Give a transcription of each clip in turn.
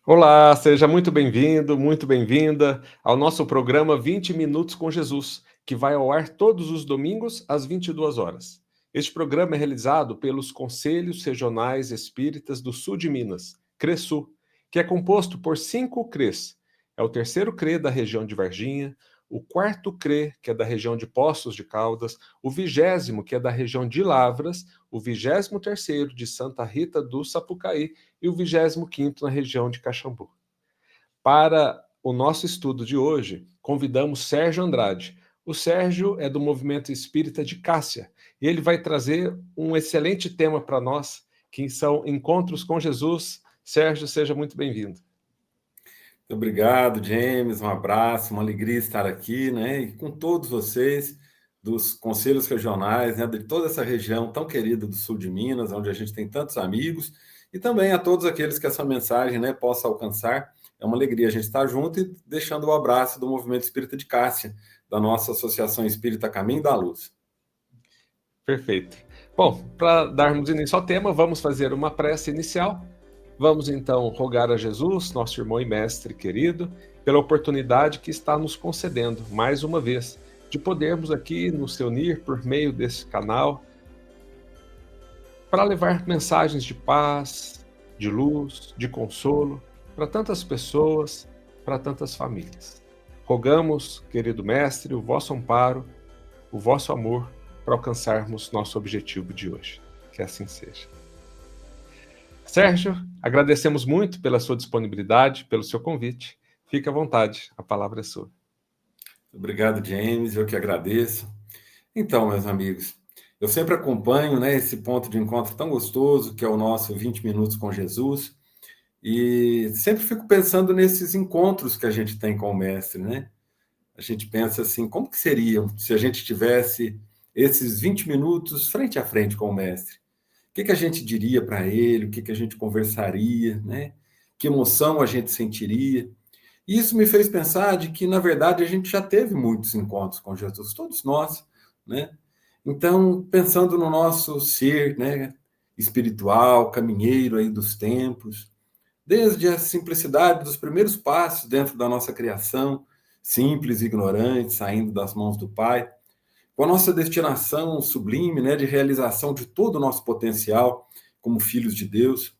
Olá, seja muito bem-vindo, muito bem-vinda ao nosso programa 20 Minutos com Jesus, que vai ao ar todos os domingos às 22 horas. Este programa é realizado pelos Conselhos Regionais Espíritas do Sul de Minas, CRESU, que é composto por 5 CREs. É o terceiro CRE da região de Varginha, o quarto CRE, que é da região de Poços de Caldas, o 20º, que é da região de Lavras, o 23º de Santa Rita do Sapucaí, e o 25º na região de Caxambu. Para o nosso estudo de hoje, convidamos Sérgio Andrade. O Sérgio é do Movimento Espírita de Cássia e ele vai trazer um excelente tema para nós, que são encontros com Jesus. Sérgio, seja muito bem-vindo. Muito obrigado, James. Um abraço, uma alegria estar aqui, né? E com todos vocês dos conselhos regionais, né? De toda essa região tão querida do sul de Minas, onde a gente tem tantos amigos, e também a todos aqueles que essa mensagem, né, possa alcançar. É uma alegria a gente estar junto e deixando o abraço do Movimento Espírita de Cássia, da nossa Associação Espírita Caminho da Luz. Perfeito. Bom, para darmos início ao tema, vamos fazer uma prece inicial. Vamos então rogar a Jesus, nosso irmão e mestre querido, pela oportunidade que está nos concedendo, mais uma vez, de podermos aqui nos reunir por meio desse canal para levar mensagens de paz, de luz, de consolo para tantas pessoas, para tantas famílias. Rogamos, querido mestre, o vosso amparo, o vosso amor para alcançarmos nosso objetivo de hoje. Que assim seja. Sérgio, agradecemos muito pela sua disponibilidade, pelo seu convite. Fique à vontade, a palavra é sua. Obrigado, James. Eu que agradeço. Então, meus amigos, eu sempre acompanho, né, esse ponto de encontro tão gostoso que é o nosso 20 Minutos com Jesus, e sempre fico pensando nesses encontros que a gente tem com o Mestre, né? A gente pensa assim, como que seria se a gente tivesse esses 20 minutos frente a frente com o Mestre? O que que a gente diria para ele? O que que a gente conversaria, né? Que emoção a gente sentiria? E isso me fez pensar de que, na verdade, a gente já teve muitos encontros com Jesus, todos nós, né? Então, pensando no nosso ser, né, espiritual, caminheiro aí dos tempos, desde a simplicidade dos primeiros passos dentro da nossa criação, simples e ignorante, saindo das mãos do Pai, com a nossa destinação sublime, né, de realização de todo o nosso potencial como filhos de Deus.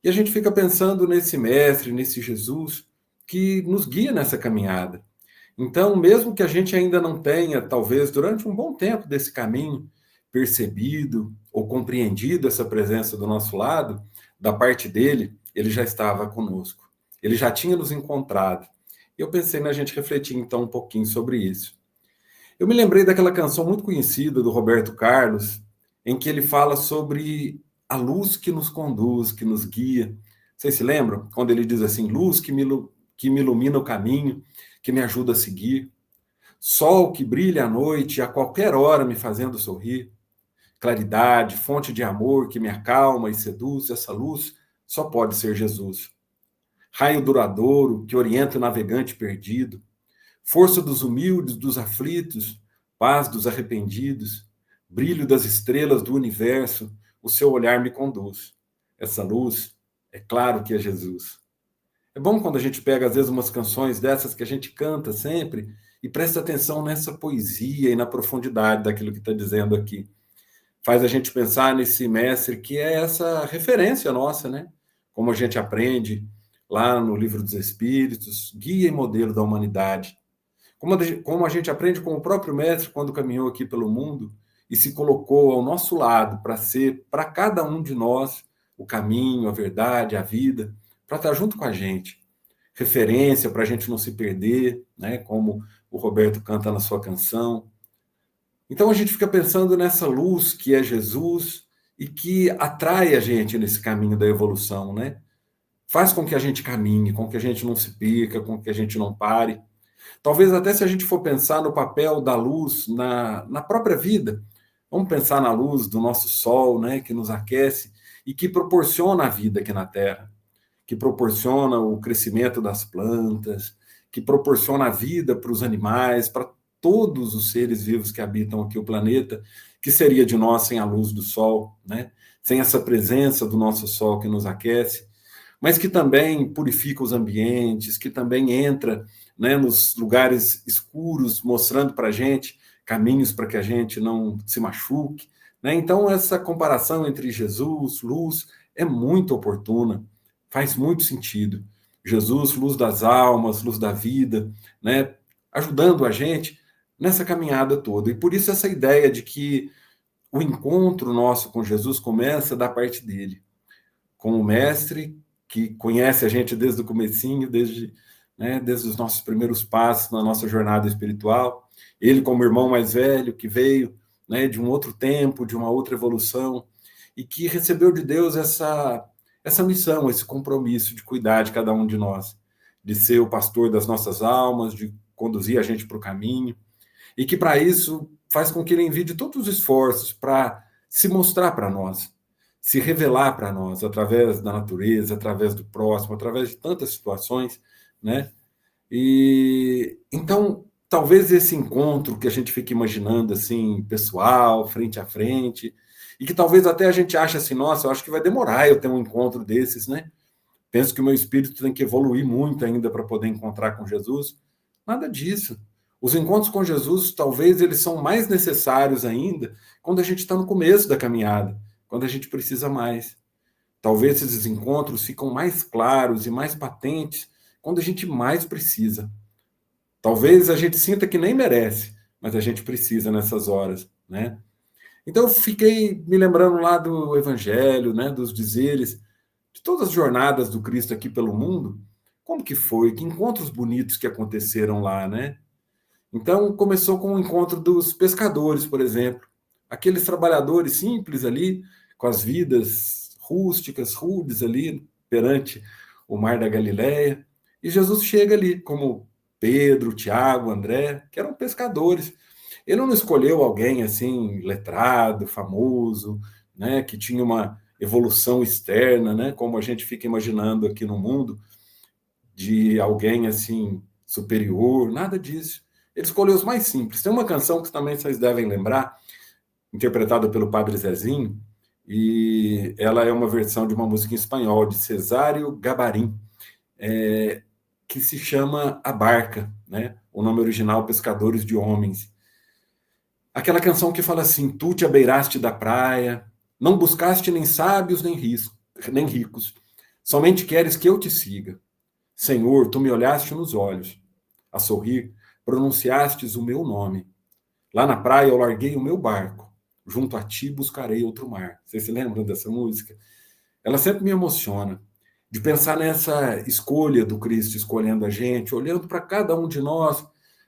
E a gente fica pensando nesse mestre, nesse Jesus que nos guia nessa caminhada. Então, mesmo que a gente ainda não tenha, talvez, durante um bom tempo desse caminho, percebido ou compreendido essa presença do nosso lado, da parte dele, ele já estava conosco. Ele já tinha nos encontrado. E eu pensei na gente refletir, então, um pouquinho sobre isso. Eu me lembrei daquela canção muito conhecida do Roberto Carlos, em que ele fala sobre a luz que nos conduz, que nos guia. Vocês se lembram? Quando ele diz assim, luz que me ilumina o caminho, que me ajuda a seguir. Sol que brilha à noite, a qualquer hora me fazendo sorrir. Claridade, fonte de amor que me acalma e seduz. Essa luz só pode ser Jesus. Raio duradouro que orienta o navegante perdido. Força dos humildes, dos aflitos, paz dos arrependidos, brilho das estrelas do universo, o seu olhar me conduz. Essa luz, é claro que é Jesus. É bom quando a gente pega, às vezes, umas canções dessas que a gente canta sempre e presta atenção nessa poesia e na profundidade daquilo que está dizendo aqui. Faz a gente pensar nesse mestre que é essa referência nossa, né? Como a gente aprende lá no Livro dos Espíritos, guia e modelo da humanidade. Como a gente aprende com o próprio mestre quando caminhou aqui pelo mundo e se colocou ao nosso lado para ser, para cada um de nós, o caminho, a verdade, a vida, para estar junto com a gente. Referência para a gente não se perder, né? Como o Roberto canta na sua canção. Então a gente fica pensando nessa luz que é Jesus e que atrai a gente nesse caminho da evolução, né? Faz com que a gente caminhe, com que a gente não se perca, com que a gente não pare. Talvez até se a gente for pensar no papel da luz na própria vida, vamos pensar na luz do nosso sol, né, que nos aquece e que proporciona a vida aqui na Terra, que proporciona o crescimento das plantas, que proporciona a vida para os animais, para todos os seres vivos que habitam aqui o planeta, que seria de nós sem a luz do sol, né? Sem essa presença do nosso sol que nos aquece. mas que também purifica os ambientes, que também entra, né, nos lugares escuros, mostrando para a gente caminhos para que a gente não se machuque. Né? Então, essa comparação entre Jesus, luz, é muito oportuna, faz muito sentido. Jesus, luz das almas, luz da vida, né, ajudando a gente nessa caminhada toda. E por isso essa ideia de que o encontro nosso com Jesus começa da parte dele, com o mestre que conhece a gente desde o comecinho, desde os nossos primeiros passos na nossa jornada espiritual. Ele como irmão mais velho que veio, né, de um outro tempo, de uma outra evolução, e que recebeu de Deus essa missão, esse compromisso de cuidar de cada um de nós, de ser o pastor das nossas almas, de conduzir a gente para o caminho, e que para isso faz com que ele envie todos os esforços para se mostrar para nós, se revelar para nós, através da natureza, através do próximo, através de tantas situações, né? E então, talvez esse encontro que a gente fica imaginando assim, pessoal, frente a frente, e que talvez até a gente ache assim, nossa, eu acho que vai demorar eu ter um encontro desses, né? Penso que o meu espírito tem que evoluir muito ainda para poder encontrar com Jesus. Nada disso. Os encontros com Jesus, talvez eles são mais necessários ainda quando a gente está no começo da caminhada, quando a gente precisa mais. Talvez esses encontros ficam mais claros e mais patentes quando a gente mais precisa. Talvez a gente sinta que nem merece, mas a gente precisa nessas horas, né? Então eu fiquei me lembrando lá do Evangelho, né, dos dizeres, de todas as jornadas do Cristo aqui pelo mundo. Como que foi? Que encontros bonitos que aconteceram lá, né? Então começou com o encontro dos pescadores, por exemplo. Aqueles trabalhadores simples ali, com as vidas rústicas, rudes ali, perante o mar da Galileia. E Jesus chega ali, como Pedro, Tiago, André, que eram pescadores. Ele não escolheu alguém assim, letrado, famoso, né, que tinha uma evolução externa, né, como a gente fica imaginando aqui no mundo, de alguém assim superior, nada disso. Ele escolheu os mais simples. Tem uma canção que também vocês devem lembrar, interpretada pelo Padre Zezinho, e ela é uma versão de uma música em espanhol, de Cesário Gabarim, que se chama A Barca, né? O nome original, Pescadores de Homens. Aquela canção que fala assim: tu te abeiraste da praia, não buscaste nem sábios nem ricos, somente queres que eu te siga. Senhor, tu me olhaste nos olhos, a sorrir, pronunciastes o meu nome. Lá na praia eu larguei o meu barco, junto a ti buscarei outro mar. Vocês se lembram dessa música? Ela sempre me emociona, de pensar nessa escolha do Cristo escolhendo a gente, olhando para cada um de nós,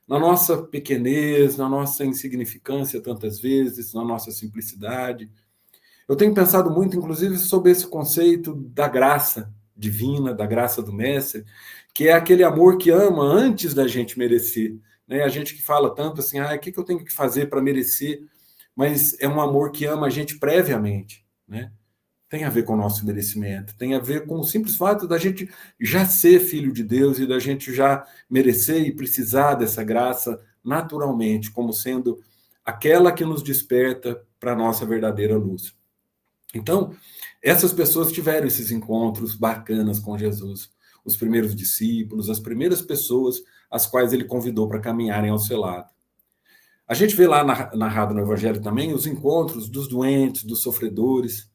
na nossa pequenez, na nossa insignificância tantas vezes, na nossa simplicidade. Eu tenho pensado muito, inclusive, sobre esse conceito da graça divina, da graça do Mestre, que é aquele amor que ama antes da gente merecer. Né? A gente que fala tanto assim, o que eu tenho que fazer para merecer? Mas é um amor que ama a gente previamente. Né? Tem a ver com o nosso merecimento, tem a ver com o simples fato da gente já ser filho de Deus e da gente já merecer e precisar dessa graça naturalmente, como sendo aquela que nos desperta para a nossa verdadeira luz. Então, essas pessoas tiveram esses encontros bacanas com Jesus, os primeiros discípulos, as primeiras pessoas as quais ele convidou para caminharem ao seu lado. A gente vê lá narrado no Evangelho também os encontros dos doentes, dos sofredores,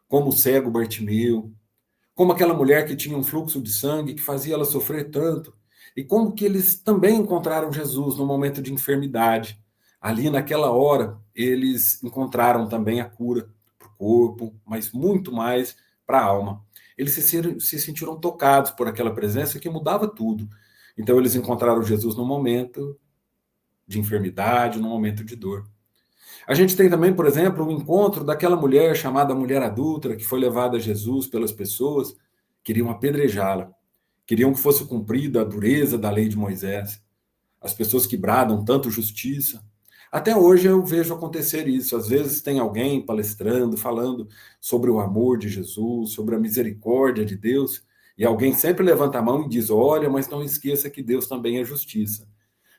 como o cego Bartimeu, como aquela mulher que tinha um fluxo de sangue que fazia ela sofrer tanto, e como que eles também encontraram Jesus no momento de enfermidade. Ali naquela hora, eles encontraram também a cura para o corpo, mas muito mais para a alma. Eles se sentiram tocados por aquela presença que mudava tudo. Então eles encontraram Jesus no momento de enfermidade, no momento de dor. A gente tem também, por exemplo, o encontro daquela mulher chamada mulher adúltera, que foi levada a Jesus pelas pessoas, queriam apedrejá-la, queriam que fosse cumprida a dureza da lei de Moisés. As pessoas que bradam tanto justiça. Até hoje eu vejo acontecer isso. Às vezes tem alguém palestrando, falando sobre o amor de Jesus, sobre a misericórdia de Deus, e alguém sempre levanta a mão e diz: olha, mas não esqueça que Deus também é justiça.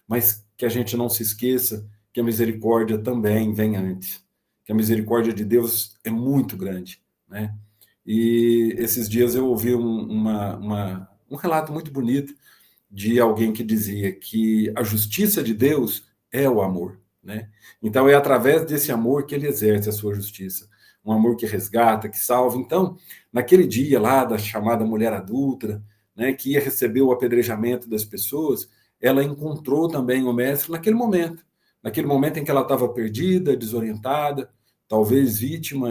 Mas que a gente não se esqueça que a misericórdia também vem antes, que a misericórdia de Deus é muito grande, né? E esses dias eu ouvi um relato muito bonito de alguém que dizia que a justiça de Deus é o amor, né? Então é através desse amor que ele exerce a sua justiça, um amor que resgata, que salva. Então, naquele dia lá da chamada mulher adúltera, né, que ia receber o apedrejamento das pessoas, ela encontrou também o mestre naquele momento em que ela estava perdida, desorientada, talvez vítima,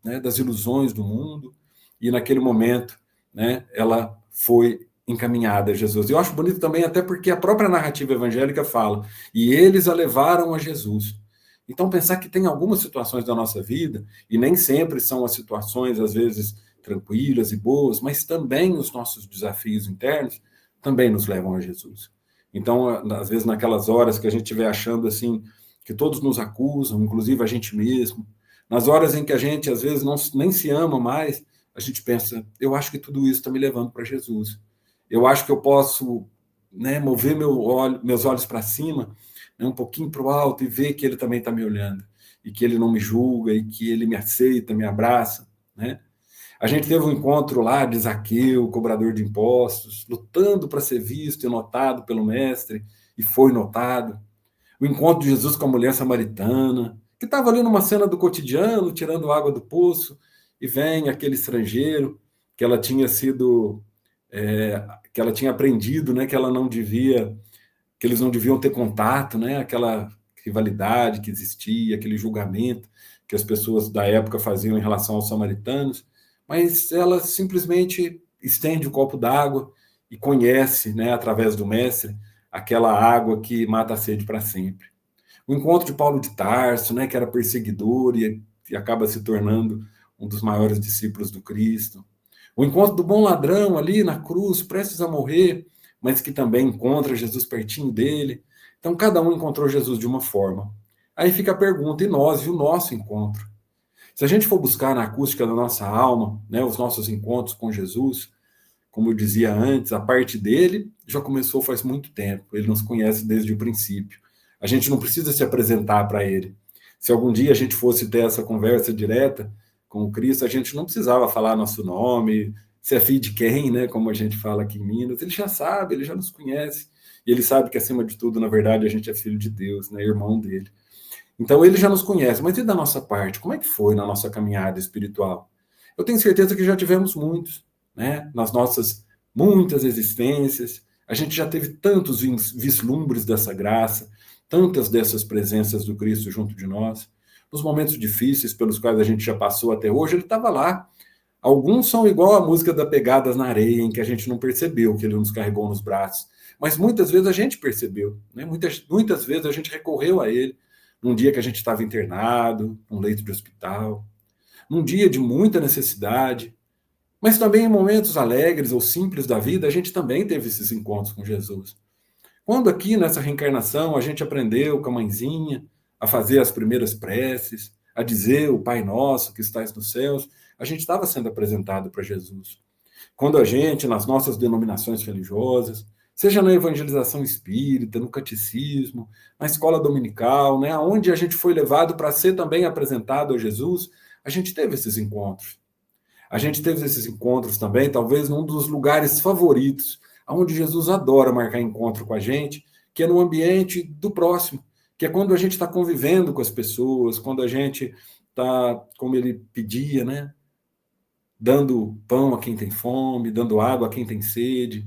né, das ilusões do mundo, e naquele momento, né, ela foi encaminhada a Jesus. Eu acho bonito também, até porque a própria narrativa evangélica fala, e eles a levaram a Jesus. Então, pensar que tem algumas situações da nossa vida, e nem sempre são as situações, às vezes, tranquilas e boas, mas também os nossos desafios internos também nos levam a Jesus. Então, às vezes, naquelas horas que a gente estiver achando assim, que todos nos acusam, inclusive a gente mesmo, nas horas em que a gente, às vezes, nem se ama mais, a gente pensa, eu acho que tudo isso está me levando para Jesus. Eu acho que eu posso, né, mover meus olhos para cima, né, um pouquinho para o alto e ver que ele também está me olhando, e que ele não me julga, e que ele me aceita, me abraça, né? A gente teve um encontro lá de Zaqueu, cobrador de impostos, lutando para ser visto e notado pelo mestre, e foi notado. O encontro de Jesus com a mulher samaritana, que estava ali numa cena do cotidiano, tirando água do poço, e vem aquele estrangeiro que ela tinha sido, que ela tinha aprendido, né, que ela não devia, que eles não deviam ter contato, né, aquela rivalidade que existia, aquele julgamento que as pessoas da época faziam em relação aos samaritanos, mas ela simplesmente estende o copo d'água e conhece, né, através do mestre, aquela água que mata a sede para sempre. O encontro de Paulo de Tarso, né, que era perseguidor e acaba se tornando um dos maiores discípulos do Cristo. O encontro do bom ladrão ali na cruz, prestes a morrer, mas que também encontra Jesus pertinho dele. Então, cada um encontrou Jesus de uma forma. Aí fica a pergunta, e nós, e o nosso encontro? Se a gente for buscar na acústica da nossa alma, né, os nossos encontros com Jesus, como eu dizia antes, a parte dele já começou faz muito tempo, ele nos conhece desde o princípio. A gente não precisa se apresentar para ele. Se algum dia a gente fosse ter essa conversa direta com o Cristo, a gente não precisava falar nosso nome, se é filho de quem, né, como a gente fala aqui em Minas. Ele já sabe, ele já nos conhece. E ele sabe que, acima de tudo, na verdade, a gente é filho de Deus, né, irmão dele. Então, ele já nos conhece. Mas e da nossa parte? Como é que foi na nossa caminhada espiritual? Eu tenho certeza que já tivemos muitos, né? Nas nossas muitas existências. A gente já teve tantos vislumbres dessa graça, tantas dessas presenças do Cristo junto de nós. Nos momentos difíceis pelos quais a gente já passou até hoje, ele estava lá. Alguns são igual a música da Pegadas na Areia, em que a gente não percebeu que ele nos carregou nos braços. Mas muitas vezes a gente percebeu, né? Muitas vezes a gente recorreu a ele, num dia que a gente estava internado, num leito de hospital, num dia de muita necessidade, mas também em momentos alegres ou simples da vida, a gente também teve esses encontros com Jesus. Quando aqui nessa reencarnação a gente aprendeu com a mãezinha a fazer as primeiras preces, a dizer o Pai Nosso que estás nos céus, a gente estava sendo apresentado para Jesus. Quando a gente, nas nossas denominações religiosas, seja na evangelização espírita, no catecismo, na escola dominical, né, onde a gente foi levado para ser também apresentado a Jesus, a gente teve esses encontros. A gente teve esses encontros também, talvez num dos lugares favoritos, onde Jesus adora marcar encontro com a gente, que é no ambiente do próximo, que é quando a gente está convivendo com as pessoas, quando a gente está, como ele pedia, né, dando pão a quem tem fome, dando água a quem tem sede.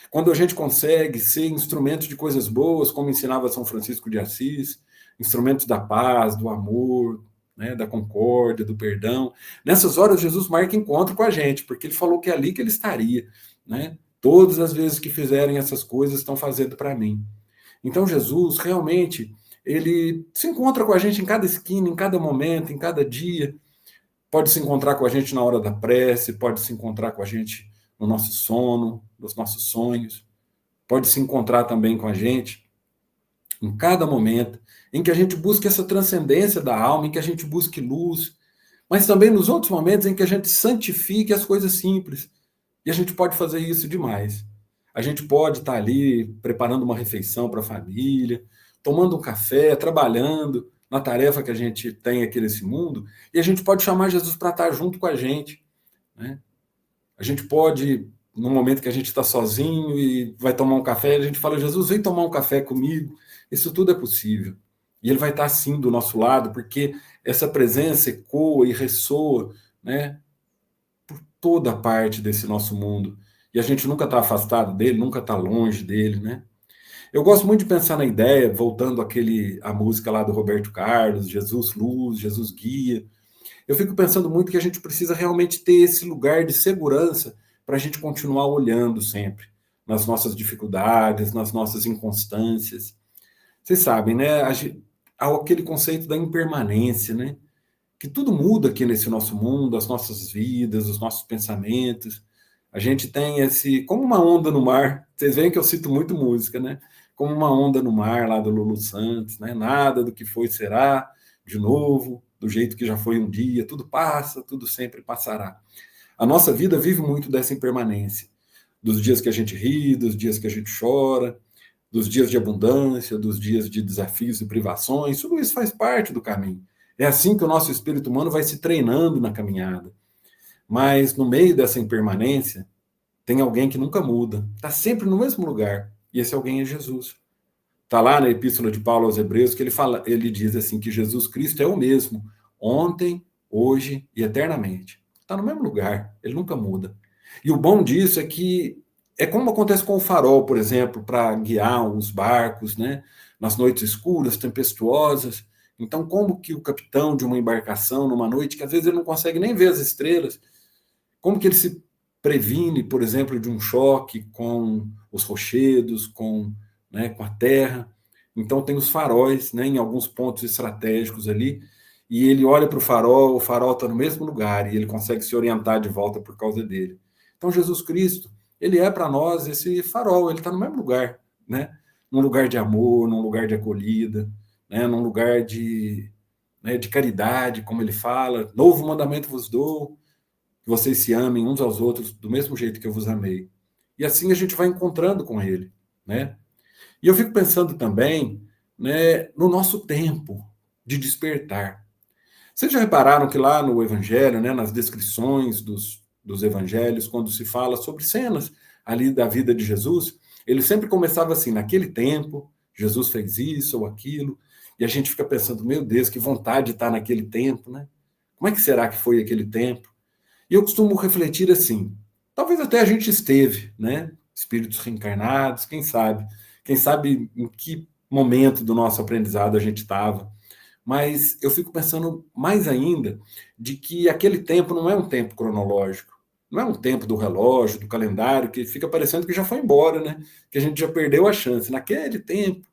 Quando a gente consegue ser instrumento de coisas boas, como ensinava São Francisco de Assis, instrumentos da paz, do amor, né, da concórdia, do perdão. Nessas horas, Jesus marca encontro com a gente, porque ele falou que é ali que ele estaria. Né? Todas as vezes que fizerem essas coisas, estão fazendo para mim. Então, Jesus, realmente, ele se encontra com a gente em cada esquina, em cada momento, em cada dia. Pode se encontrar com a gente na hora da prece, pode se encontrar com a gente no nosso sono, nos nossos sonhos, pode se encontrar também com a gente em cada momento em que a gente busque essa transcendência da alma, em que a gente busque luz, mas também nos outros momentos em que a gente santifique as coisas simples. E a gente pode fazer isso demais. A gente pode estar ali preparando uma refeição para a família, tomando um café, trabalhando na tarefa que a gente tem aqui nesse mundo, e a gente pode chamar Jesus para estar junto com a gente, né? A gente pode, no momento que a gente está sozinho e vai tomar um café, a gente fala, Jesus, vem tomar um café comigo. Isso tudo é possível. E ele vai estar assim do nosso lado, porque essa presença ecoa e ressoa, né, por toda parte desse nosso mundo. E a gente nunca está afastado dele, nunca está longe dele, né? Eu gosto muito de pensar na ideia, voltando à música lá do Roberto Carlos, Jesus Luz, Jesus Guia. Eu fico pensando muito que a gente precisa realmente ter esse lugar de segurança para a gente continuar olhando sempre nas nossas dificuldades, nas nossas inconstâncias. Vocês sabem, né? Há aquele conceito da impermanência, né? Que tudo muda aqui nesse nosso mundo, as nossas vidas, os nossos pensamentos. A gente tem como uma onda no mar. Vocês veem que eu cito muito música, né? Como uma onda no mar lá do Lulu Santos, né? Nada do que foi será de novo, do jeito que já foi um dia, tudo passa, tudo sempre passará. A nossa vida vive muito dessa impermanência, dos dias que a gente ri, dos dias que a gente chora, dos dias de abundância, dos dias de desafios e privações, tudo isso faz parte do caminho. É assim que o nosso espírito humano vai se treinando na caminhada. Mas no meio dessa impermanência, tem alguém que nunca muda, está sempre no mesmo lugar, e esse alguém é Jesus. Está lá na Epístola de Paulo aos Hebreus que ele diz assim que Jesus Cristo é o mesmo, ontem, hoje e eternamente. Está no mesmo lugar, ele nunca muda. E o bom disso é que é como acontece com o farol, por exemplo, para guiar os barcos, né, nas noites escuras, tempestuosas. Então, como que o capitão de uma embarcação, numa noite que às vezes ele não consegue nem ver as estrelas, como que ele se previne, por exemplo, de um choque com os rochedos, né, com a terra? Então tem os faróis, né, em alguns pontos estratégicos ali, e ele olha para o farol está no mesmo lugar, e ele consegue se orientar de volta por causa dele. Então Jesus Cristo, ele é para nós esse farol, ele está no mesmo lugar, né? Num lugar de amor, num lugar de acolhida, né, num lugar de caridade, como ele fala, novo mandamento vos dou, que vocês se amem uns aos outros do mesmo jeito que eu vos amei. E assim a gente vai encontrando com ele, né? E eu fico pensando também, né, no nosso tempo de despertar. Vocês já repararam que lá no Evangelho, né, nas descrições dos evangelhos, quando se fala sobre cenas ali da vida de Jesus, ele sempre começava assim, naquele tempo, Jesus fez isso ou aquilo, e a gente fica pensando, meu Deus, que vontade de estar naquele tempo, né? Como é que será que foi aquele tempo? E eu costumo refletir assim, talvez até a gente esteve, né? Espíritos reencarnados, quem sabe? Quem sabe em que momento do nosso aprendizado a gente estava. Mas eu fico pensando mais ainda de que aquele tempo não é um tempo cronológico, não é um tempo do relógio, do calendário, que fica parecendo que já foi embora, né? Que a gente já perdeu a chance naquele tempo.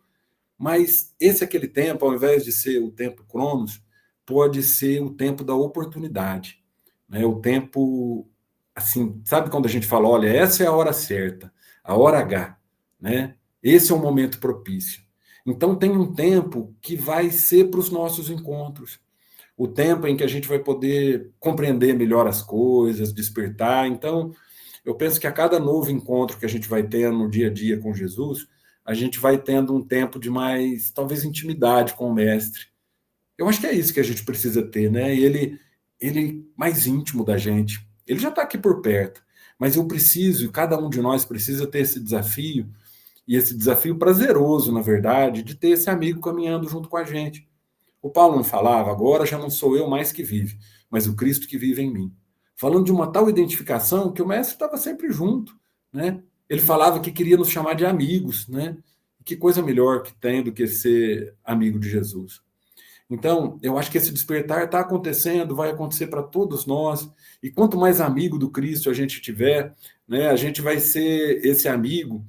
Mas aquele tempo, ao invés de ser o tempo Cronos, pode ser o tempo da oportunidade, né? O tempo, assim, sabe quando a gente fala, olha, essa é a hora certa, a hora H, né? Esse é o momento propício. Então tem um tempo que vai ser para os nossos encontros, o tempo em que a gente vai poder compreender melhor as coisas, despertar. Então, eu penso que a cada novo encontro que a gente vai tendo no dia a dia com Jesus, a gente vai tendo um tempo de mais, talvez, intimidade com o Mestre. Eu acho que é isso que a gente precisa ter, né? Ele mais íntimo da gente. Ele já está aqui por perto, mas eu preciso, e cada um de nós precisa ter esse desafio, e esse desafio prazeroso, na verdade, de ter esse amigo caminhando junto com a gente. O Paulo não falava, agora já não sou eu mais que vive, mas o Cristo que vive em mim. Falando de uma tal identificação que o mestre estava sempre junto, né? Ele falava que queria nos chamar de amigos, né? Que coisa melhor que tem do que ser amigo de Jesus. Então, eu acho que esse despertar está acontecendo, vai acontecer para todos nós, e quanto mais amigo do Cristo a gente tiver, né, a gente vai ser esse amigo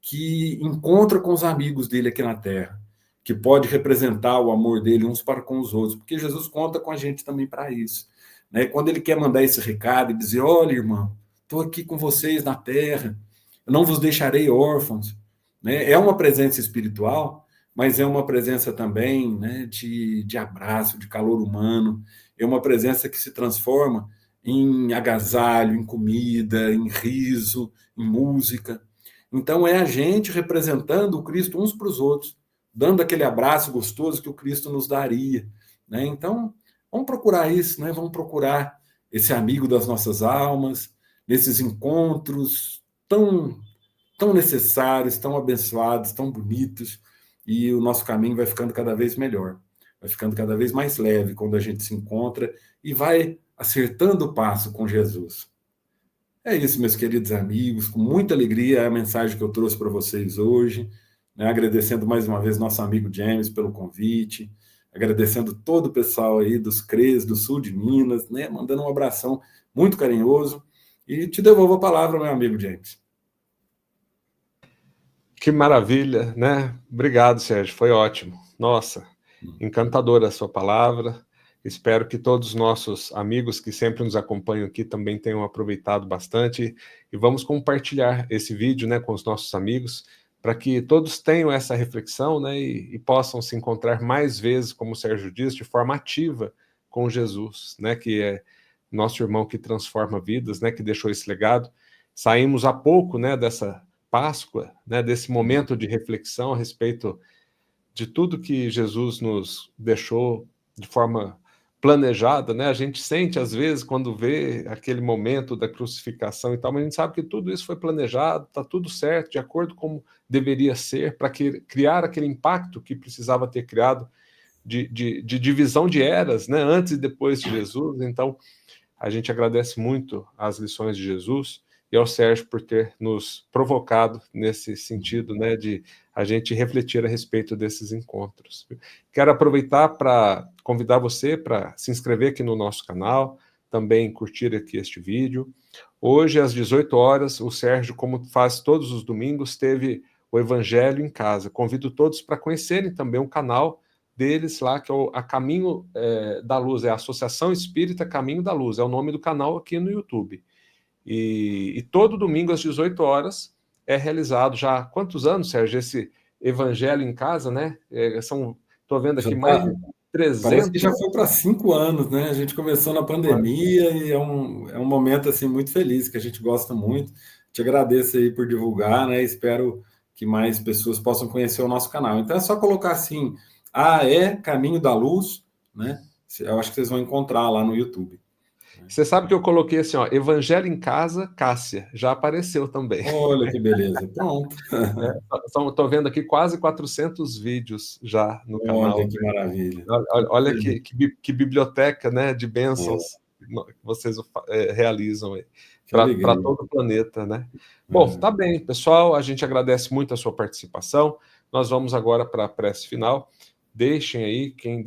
que encontra com os amigos dele aqui na Terra, que pode representar o amor dele uns para com os outros, porque Jesus conta com a gente também para isso. Né? Quando ele quer mandar esse recado e dizer, olha, irmão, estou aqui com vocês na Terra, eu não vos deixarei órfãos. Né? É uma presença espiritual, mas é uma presença também, né, de abraço, de calor humano, é uma presença que se transforma em agasalho, em comida, em riso, em música. Então é a gente representando o Cristo uns para os outros, dando aquele abraço gostoso que o Cristo nos daria. Né? Então, vamos procurar isso, né? Vamos procurar esse amigo das nossas almas, nesses encontros tão necessários, tão abençoados, tão bonitos, e o nosso caminho vai ficando cada vez melhor, vai ficando cada vez mais leve quando a gente se encontra e vai acertando o passo com Jesus. É isso, meus queridos amigos, com muita alegria a mensagem que eu trouxe para vocês hoje, né? Agradecendo mais uma vez nosso amigo James pelo convite, agradecendo todo o pessoal aí dos CREs, do sul de Minas, né? Mandando um abração muito carinhoso, e te devolvo a palavra, meu amigo James. Que maravilha, né? Obrigado, Sérgio, foi ótimo. Nossa, encantadora a sua palavra. Espero que todos os nossos amigos que sempre nos acompanham aqui também tenham aproveitado bastante, e vamos compartilhar esse vídeo, né, com os nossos amigos, para que todos tenham essa reflexão, né, e possam se encontrar mais vezes, como o Sérgio diz, de forma ativa com Jesus, né, que é nosso irmão que transforma vidas, né, que deixou esse legado. Saímos há pouco, né, dessa Páscoa, né, desse momento de reflexão a respeito de tudo que Jesus nos deixou de forma planejada, né? A gente sente, às vezes, quando vê aquele momento da crucificação e tal, mas a gente sabe que tudo isso foi planejado, está tudo certo, de acordo com como deveria ser, para criar aquele impacto que precisava ter criado de divisão de eras, né? Antes e depois de Jesus. Então, a gente agradece muito as lições de Jesus e ao Sérgio por ter nos provocado nesse sentido, né, de a gente refletir a respeito desses encontros. Quero aproveitar para convidar você para se inscrever aqui no nosso canal, também curtir aqui este vídeo. Hoje, às 18 horas, o Sérgio, como faz todos os domingos, teve o Evangelho em Casa. Convido todos para conhecerem também o canal deles lá, que é a Caminho da Luz, é a Associação Espírita Caminho da Luz, é o nome do canal aqui no YouTube. E todo domingo às 18 horas é realizado já há quantos anos, Sérgio, esse Evangelho em Casa, né? Estou vendo aqui mais de 300. Parece que já foi para 5 anos, né? A gente começou na pandemia e é um momento assim muito feliz, que a gente gosta muito. Te agradeço aí por divulgar, né? Espero que mais pessoas possam conhecer o nosso canal. Então é só colocar assim, Caminho da Luz, né? Eu acho que vocês vão encontrar lá no YouTube. Você sabe que eu coloquei assim, ó, Evangelho em Casa, Cássia, já apareceu também. Olha que beleza, pronto. Estou vendo aqui quase 400 vídeos já no canal. Olha que maravilha. Olha que biblioteca, né, de bênçãos que vocês realizam aí para todo o planeta, né? Bom, tá bem, pessoal, a gente agradece muito a sua participação. Nós vamos agora para a prece final. Deixem aí, quem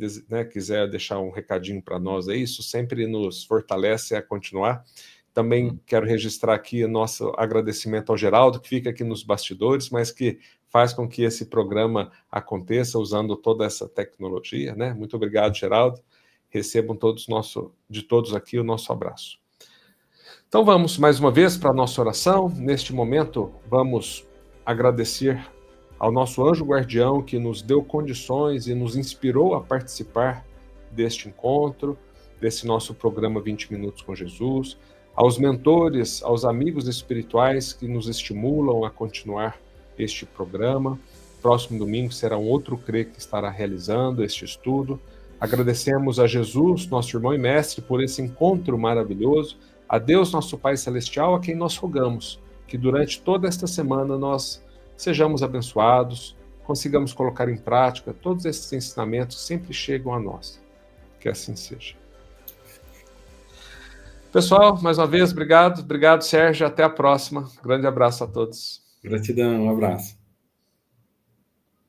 quiser deixar um recadinho para nós aí, isso sempre nos fortalece a continuar. Também quero registrar aqui o nosso agradecimento ao Geraldo, que fica aqui nos bastidores, mas que faz com que esse programa aconteça usando toda essa tecnologia, né? Muito obrigado, Geraldo. Recebam de todos aqui o nosso abraço. Então vamos mais uma vez para a nossa oração. Neste momento, vamos agradecer ao nosso anjo guardião que nos deu condições e nos inspirou a participar deste encontro, desse nosso programa 20 Minutos com Jesus, aos mentores, aos amigos espirituais que nos estimulam a continuar este programa. Próximo domingo será um outro CRE que estará realizando este estudo. Agradecemos a Jesus, nosso irmão e mestre, por esse encontro maravilhoso, a Deus, nosso Pai Celestial, a quem nós rogamos que durante toda esta semana nós sejamos abençoados, consigamos colocar em prática todos esses ensinamentos que sempre chegam a nós. Que assim seja. Pessoal, mais uma vez, obrigado, Sérgio, até a próxima. Grande abraço a todos. Gratidão, um abraço.